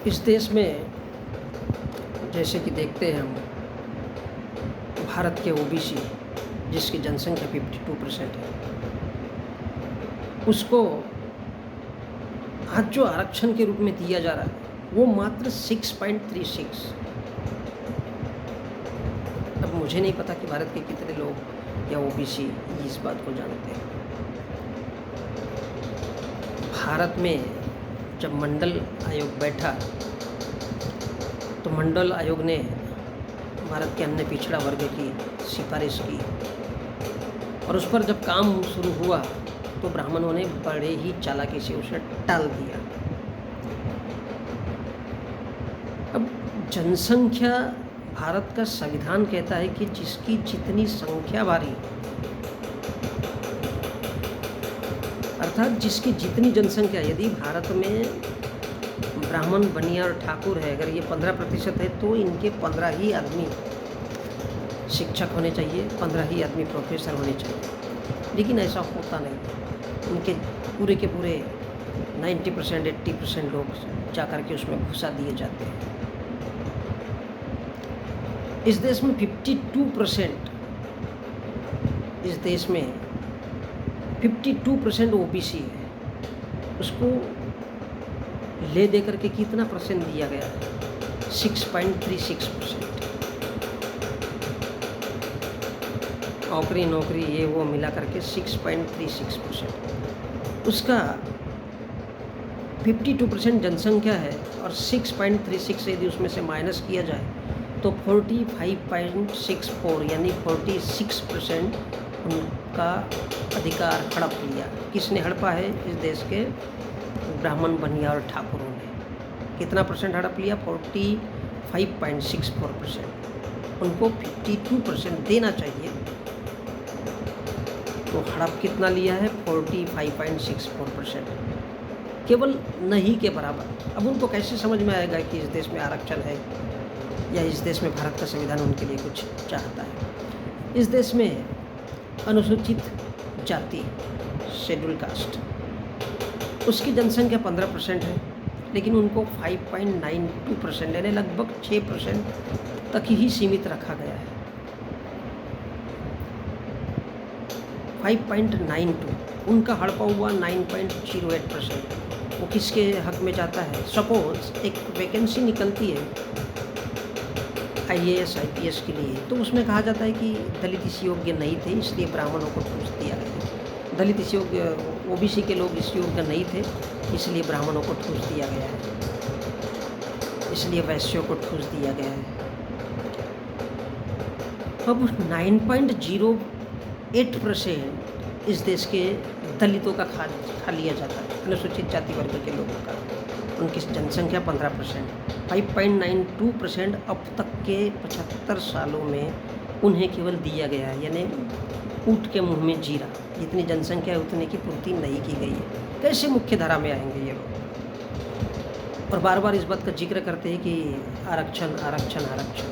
इस देश में जैसे कि देखते हैं हम, भारत के ओबीसी जिसकी जनसंख्या 52% है, उसको आज जो आरक्षण के रूप में दिया जा रहा है वो मात्र 6.36। अब मुझे नहीं पता कि भारत के कितने लोग या ओबीसी इस बात को जानते हैं। भारत में जब मंडल आयोग बैठा तो मंडल आयोग ने भारत के अन्य पिछड़ा वर्ग की सिफारिश की और उस पर जब काम शुरू हुआ तो ब्राह्मणों ने बड़े ही चालाकी से उसे टाल दिया। अब जनसंख्या, भारत का संविधान कहता है कि जिसकी जितनी संख्या भारी, अर्थात जिसकी जितनी जनसंख्या, यदि भारत में ब्राह्मण, बनिया और ठाकुर है, अगर ये 15% है तो इनके 15 ही आदमी शिक्षक होने चाहिए, 15 ही आदमी प्रोफेसर होने चाहिए। लेकिन ऐसा होता नहीं। उनके पूरे के पूरे 90%, 80% लोग जाकर के उसमें घुसा दिए जाते हैं। इस देश में 52%, इस देश में 52% ओबीसी है। उसको ले दे करके कितना परसेंट दिया गया है? 6.36%। नौकरी ये वो मिला करके 6.36%। उसका 52% जनसंख्या है और 6.36 यदि उसमें से माइनस किया जाए तो 45.64 यानी 46% उनका अधिकार हड़प लिया। किसने हड़पा है? इस देश के ब्राह्मण, बनिया और ठाकुरों ने। कितना परसेंट हड़प लिया? 45.64%। उनको 52% देना चाहिए, तो हड़प कितना लिया है? 45.64%, केवल नहीं के बराबर। अब उनको कैसे समझ में आएगा कि इस देश में आरक्षण है या इस देश में भारत का संविधान उनके लिए कुछ चाहता है? इस देश में अनुसूचित जाति, शेड्यूल कास्ट, उसकी जनसंख्या 15% है, लेकिन उनको 5.92% यानी लगभग 6% तक ही सीमित रखा गया है। 5.92, उनका हड़पा हुआ 9.08%। वो किसके हक में जाता है? सपोज एक वैकेंसी निकलती है IAS IPS के लिए, तो उसमें कहा जाता है कि दलित इस योग्य नहीं थे, इसलिए ब्राह्मणों को ठूस दिया गया। दलित इस योग्य, ओबीसी के लोग इस योग्य नहीं थे, इसलिए ब्राह्मणों को ठूस दिया गया है, इसलिए वैश्यों को ठूस दिया गया है। अब 9.08% इस देश के दलितों का खा लिया जाता है, अनुसूचित जाति वर्ग के लोगों का। उनकी जनसंख्या 15%। 5.92% अब तक के 75 सालों में उन्हें केवल दिया गया है, यानी ऊँट के मुंह में जीरा। जितनी जनसंख्या है उतने की पूर्ति नहीं की गई है। कैसे मुख्य धारा में आएंगे ये लोग? और बार बार इस बात का जिक्र करते हैं कि आरक्षण आरक्षण आरक्षण।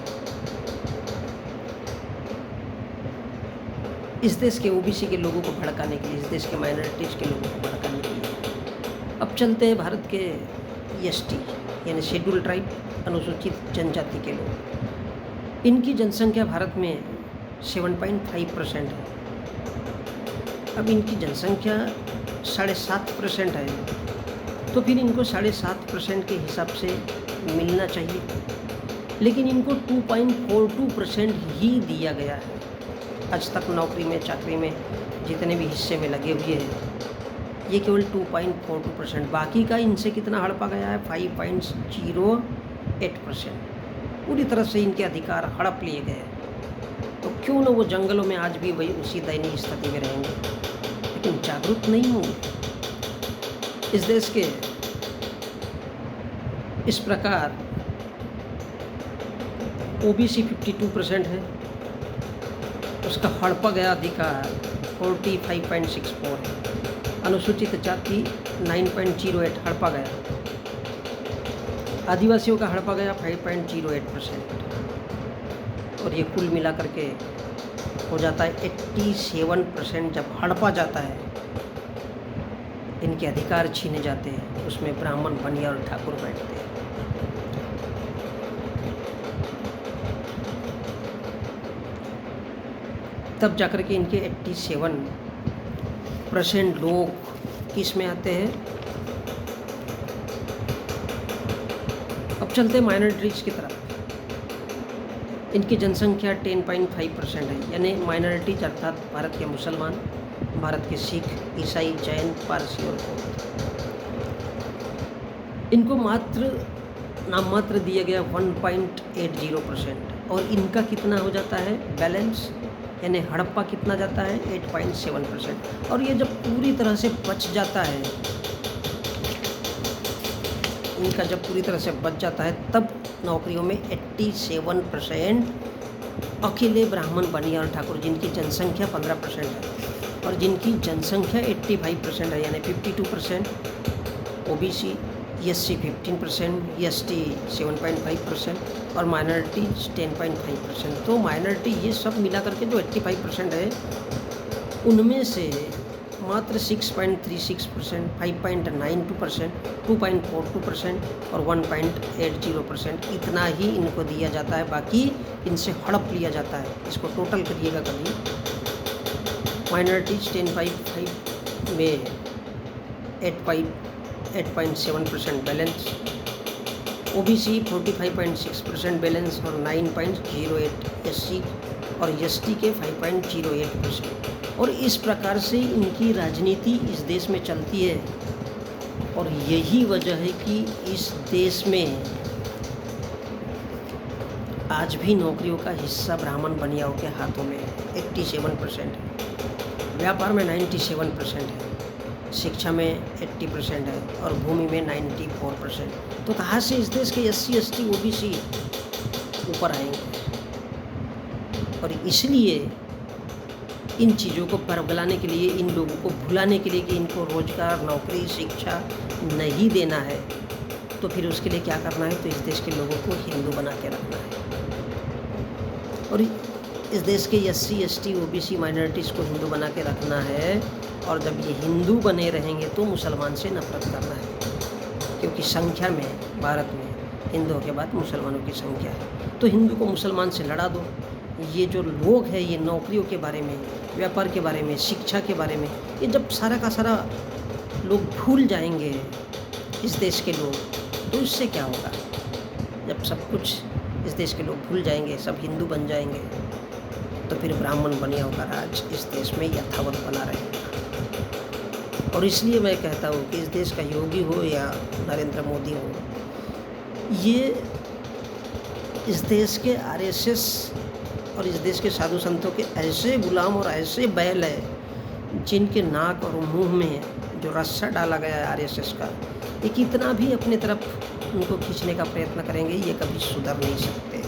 इस देश के ओबीसी के लोगों को भड़काने के लिए, इस देश के माइनॉरिटीज़ के लोगों को भड़काने के लिए। अब चलते हैं भारत के ST यानी शेड्यूल ट्राइब, अनुसूचित जनजाति के लोग। इनकी जनसंख्या भारत में 7.5% है। अब इनकी जनसंख्या 7.5% है, तो फिर इनको 7.5% के हिसाब से मिलना चाहिए, लेकिन इनको 2.42% ही दिया गया है। आज तक नौकरी में, चाकरी में जितने भी हिस्से में लगे हुए हैं, ये केवल 2.42%। बाकी का इनसे कितना हड़पा गया है? 5.08%। पूरी तरह से इनके अधिकार हड़प लिए गए। तो क्यों न वो जंगलों में आज भी वही उसी दयनीय स्थिति में रहेंगे, लेकिन जागरूक नहीं होंगे। इस देश के इस प्रकार ओबीसी 52% है, उसका हड़पा गया अधिकार 45.64 है। अनुसूचित जाति 9.08 हड़पा गया। आदिवासियों का हड़पा गया 5.08%। और ये कुल मिला करके हो जाता है 87%। जब हड़पा जाता है इनके अधिकार छीने जाते हैं, उसमें ब्राह्मण, बनिया और ठाकुर बैठते हैं। तब जाकर के इनके 87% लोग किस में आते हैं। अब चलते हैं माइनॉरिटीज़ की तरफ। इनकी जनसंख्या 10.5% है, यानी माइनॉरिटीज अर्थात भारत के मुसलमान, भारत के सिख, ईसाई, जैन, पारसी और बौद्ध। इनको नाम मात्र दिया गया 1.80%। और इनका कितना हो जाता है बैलेंस, यानी हड़प्पा कितना जाता है 8.7%। और ये जब पूरी तरह से बच जाता है, इनका जब पूरी तरह से बच जाता है, तब नौकरियों में 87% अकेले ब्राह्मण, बनिया और ठाकुर, जिनकी जनसंख्या 15% है, और जिनकी जनसंख्या 85% है, यानी 52%, ओबीसी, एससी 15%, एसटी 7.5% और माइनॉरिटीज 10.5%। तो माइनॉरिटी ये सब मिला करके जो 85% है, उनमें से मात्र 6.36%, 5.92%, 2.42% और 1.80% इतना ही इनको दिया जाता है। बाकी इनसे हड़प लिया जाता है। इसको टोटल करिएगा कभी। माइनॉरिटीज 10.5 में 8.7% बैलेंस, ओबीसी 45.6% बैलेंस और 9.08 एससी और एसटी के 5.08%। और इस प्रकार से इनकी राजनीति इस देश में चलती है। और यही वजह है कि इस देश में आज भी नौकरियों का हिस्सा ब्राह्मण, बनियाओं के हाथों में 87% है, व्यापार में 97% है, शिक्षा में 80% है और भूमि में 94%। तो कहाँ से इस देश के एससी, एसटी, ओबीसी ऊपर आएंगे। और इसलिए इन चीज़ों को परगलाने के लिए, इन लोगों को भुलाने के लिए कि इनको रोजगार, नौकरी, शिक्षा नहीं देना है, तो फिर उसके लिए क्या करना है, तो इस देश के लोगों को हिंदू बना के रखना है। और इस देश के एससी, एसटी, ओबीसी, माइनॉरिटीज़ को हिंदू बना के रखना है। और जब ये हिंदू बने रहेंगे तो मुसलमान से नफरत करना है, क्योंकि संख्या में भारत में हिंदुओं के बाद मुसलमानों की संख्या है। तो हिंदू को मुसलमान से लड़ा दो। ये जो लोग हैं, ये नौकरियों के बारे में, व्यापार के बारे में, शिक्षा के बारे में, ये जब सारा का सारा लोग भूल जाएंगे, इस देश के लोग, तो इससे क्या होगा। जब सब कुछ इस देश के लोग भूल जाएंगे, सब हिंदू बन जाएंगे, तो फिर ब्राह्मण, बनियाओं का राज इस देश में यथावत बना रहेगा। और इसलिए मैं कहता हूँ कि इस देश का योगी हो या नरेंद्र मोदी हो, ये इस देश के आरएसएस और इस देश के साधु संतों के ऐसे गुलाम और ऐसे बैल है, जिनके नाक और मुंह में जो रस्सा डाला गया है आरएसएस का, ये कितना भी अपने तरफ उनको खींचने का प्रयत्न करेंगे, ये कभी सुधर नहीं सकते।